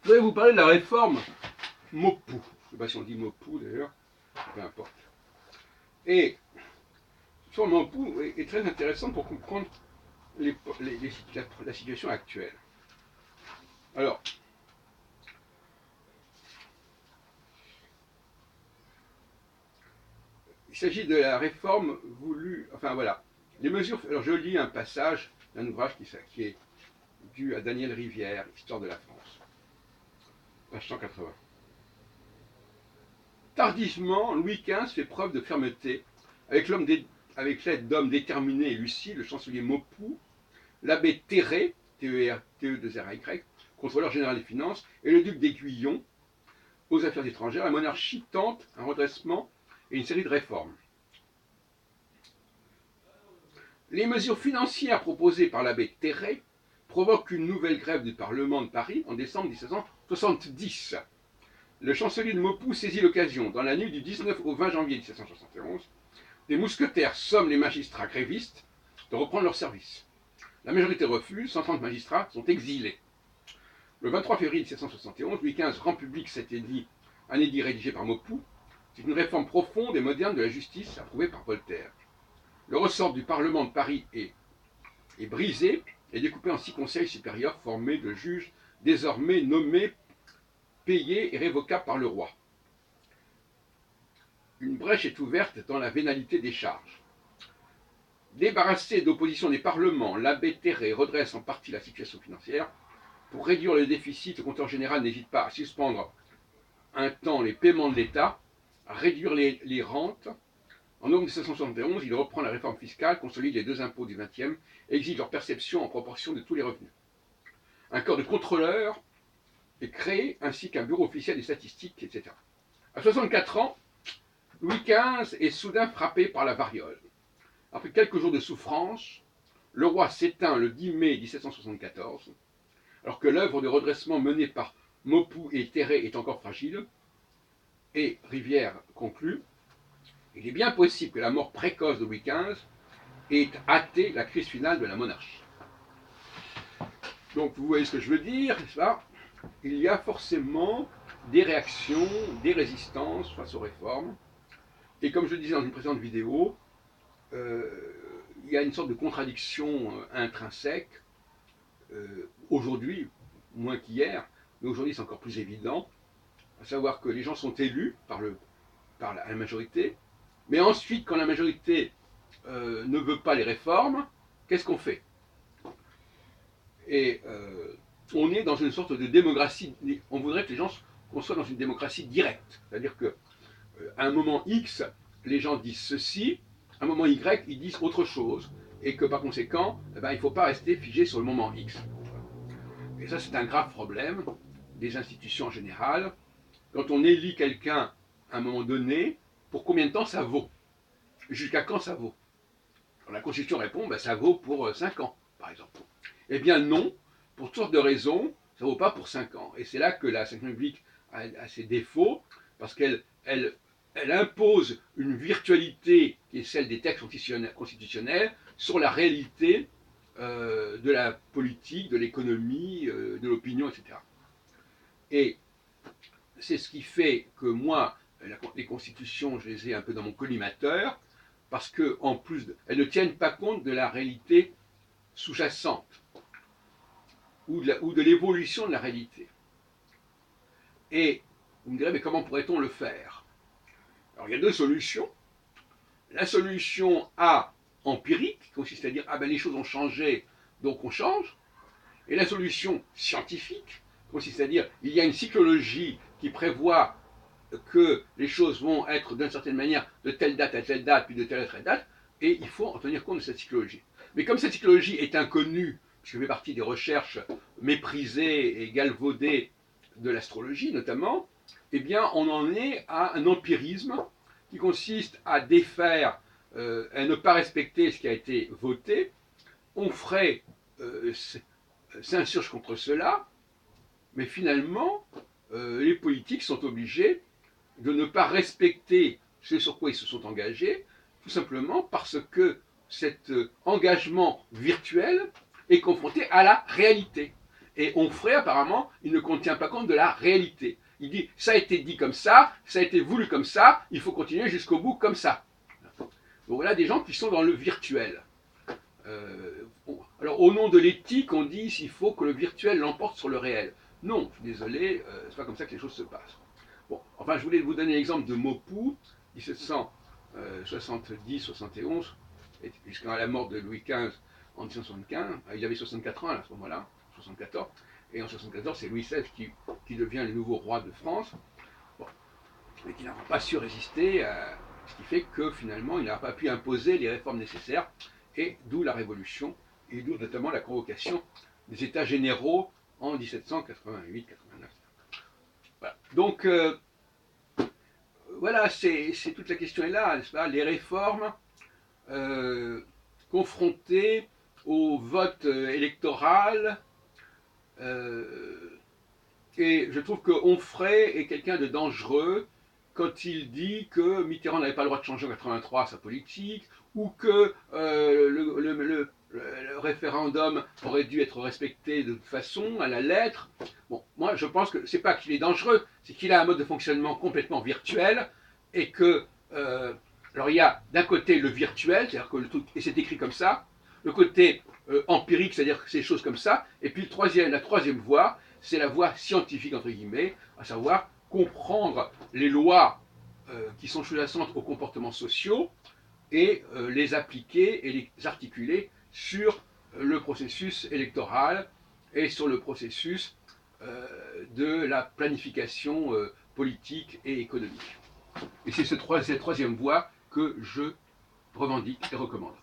Je voudrais vous parler de la réforme Maupoux. Je ne sais pas si on dit Maupoux d'ailleurs, peu importe. Et la réforme Maupoux est très intéressante pour comprendre la situation actuelle. Alors, il s'agit de la réforme voulue, enfin voilà, les mesures, alors je lis un passage d'un ouvrage qui est dû à Daniel Rivière, Histoire de la France, page 180. Tardivement, Louis XV fait preuve de fermeté avec l'aide d'hommes déterminés et lucides, le chancelier Maupoux, l'abbé Terré, T-E-2-R-Y, contrôleur général des finances, et le duc d'Aiguillon, aux affaires étrangères. La monarchie tente un redressement et une série de réformes. Les mesures financières proposées par l'abbé Terré provoquent une nouvelle grève du Parlement de Paris en décembre 1770. Le chancelier de Maupoux saisit l'occasion, dans la nuit du 19 au 20 janvier 1771, des mousquetaires somment les magistrats grévistes de reprendre leur service. La majorité refuse, 130 magistrats sont exilés. Le 23 février 1771, Louis XV rend public un édit rédigé par Maupoux. C'est une réforme profonde et moderne de la justice approuvée par Voltaire. Le ressort du Parlement de Paris est brisé et découpé en 6 conseils supérieurs formés de juges désormais nommés, payés et révocables par le roi. Une brèche est ouverte dans la vénalité des charges. Débarrassé d'opposition des parlements, l'abbé Terré redresse en partie la situation financière. Pour réduire le déficit, le compteur général n'hésite pas à suspendre un temps les paiements de l'État, à réduire les rentes. En novembre 1771, il reprend la réforme fiscale, consolide les 2 impôts du XXe et exige leur perception en proportion de tous les revenus. Un corps de contrôleurs est créé, ainsi qu'un bureau officiel des statistiques, etc. À 64 ans, Louis XV est soudain frappé par la variole. Après quelques jours de souffrance, le roi s'éteint le 10 mai 1774, alors que l'œuvre de redressement menée par Maupoux et Terré est encore fragile. Et Rivière conclut: il est bien possible que la mort précoce de Louis XV ait hâté la crise finale de la monarchie. Donc vous voyez ce que je veux dire, n'est-ce pas? Il y a forcément des réactions, des résistances face aux réformes. Et comme je le disais dans une précédente vidéo, il y a une sorte de contradiction intrinsèque. Aujourd'hui, moins qu'hier, mais aujourd'hui c'est encore plus évident, à savoir que les gens sont élus par la majorité, mais ensuite, quand la majorité ne veut pas les réformes, qu'est-ce qu'on fait? Et on est dans une sorte de démocratie. On voudrait que les gens qu'on soit dans une démocratie directe, c'est-à-dire que à un moment X, les gens disent ceci, à un moment Y, ils disent autre chose, et que par conséquent, il ne faut pas rester figé sur le moment X. Et ça, c'est un grave problème des institutions en général. Quand on élit quelqu'un à un moment donné, pour combien de temps ça vaut? Jusqu'à quand ça vaut? Alors, la Constitution répond, ça vaut pour 5 ans, par exemple. Eh bien non, pour toutes sortes de raisons, ça ne vaut pas pour 5 ans. Et c'est là que la Ve République a ses défauts, parce qu'elle impose une virtualité qui est celle des textes constitutionnels sur la réalité de la politique, de l'économie, de l'opinion, etc. Et c'est ce qui fait que moi, les constitutions, je les ai un peu dans mon collimateur, parce qu'en plus, elles ne tiennent pas compte de la réalité sous-jacente ou de l'évolution de la réalité. Et vous me direz, mais comment pourrait-on le faire? Alors il y a 2 solutions. La solution A, empirique, qui consiste à dire, les choses ont changé, donc on change. Et la solution scientifique, consiste à dire, il y a une cyclologie qui prévoit que les choses vont être d'une certaine manière de telle date à telle date, puis de telle à telle date, et il faut en tenir compte de cette cyclologie. Mais comme cette cyclologie est inconnue, puisqu'elle fait partie des recherches méprisées et galvaudées de l'astrologie notamment, eh bien on en est à un empirisme qui consiste à défaire, à ne pas respecter ce qui a été voté. On ferait s'insurge contre cela, mais finalement, les politiques sont obligés de ne pas respecter ce sur quoi ils se sont engagés, tout simplement parce que cet engagement virtuel est confronté à la réalité. Et Onfray, apparemment, il ne contient pas compte de la réalité. Il dit, ça a été dit comme ça a été voulu comme ça, il faut continuer jusqu'au bout comme ça. Donc voilà des gens qui sont dans le virtuel. Alors au nom de l'éthique, on dit qu'il faut que le virtuel l'emporte sur le réel. Non, je suis désolé, c'est pas comme ça que les choses se passent. Bon, enfin, je voulais vous donner l'exemple de Maupoux, 1770-71, jusqu'à la mort de Louis XV en 1775. Il avait 64 ans à ce moment-là, 74. Et en 74, c'est Louis XVI qui devient le nouveau roi de France. Bon, mais qui n'a pas su résister, ce qui fait que finalement, il n'a pas pu imposer les réformes nécessaires, et d'où la Révolution, et d'où notamment la convocation des États généraux en 1788-89. Voilà. Donc, voilà, c'est toute la question est là, n'est-ce pas? Les réformes confrontées au vote électoral, et je trouve que Onfray est quelqu'un de dangereux quand il dit que Mitterrand n'avait pas le droit de changer en 83 sa politique, ou que le référendum aurait dû être respecté de toute façon, à la lettre. Bon, moi je pense que c'est pas qu'il est dangereux, c'est qu'il a un mode de fonctionnement complètement virtuel, et que, alors il y a d'un côté le virtuel, c'est-à-dire que le truc, et c'est écrit comme ça, le côté empirique, c'est-à-dire que c'est des choses comme ça, et puis la troisième voie, c'est la voie scientifique, entre guillemets, à savoir comprendre les lois qui sont sous-jacentes aux comportements sociaux et les appliquer et les articuler sur le processus électoral et sur le processus de la planification politique et économique. Et c'est cette troisième voie que je revendique et recommande.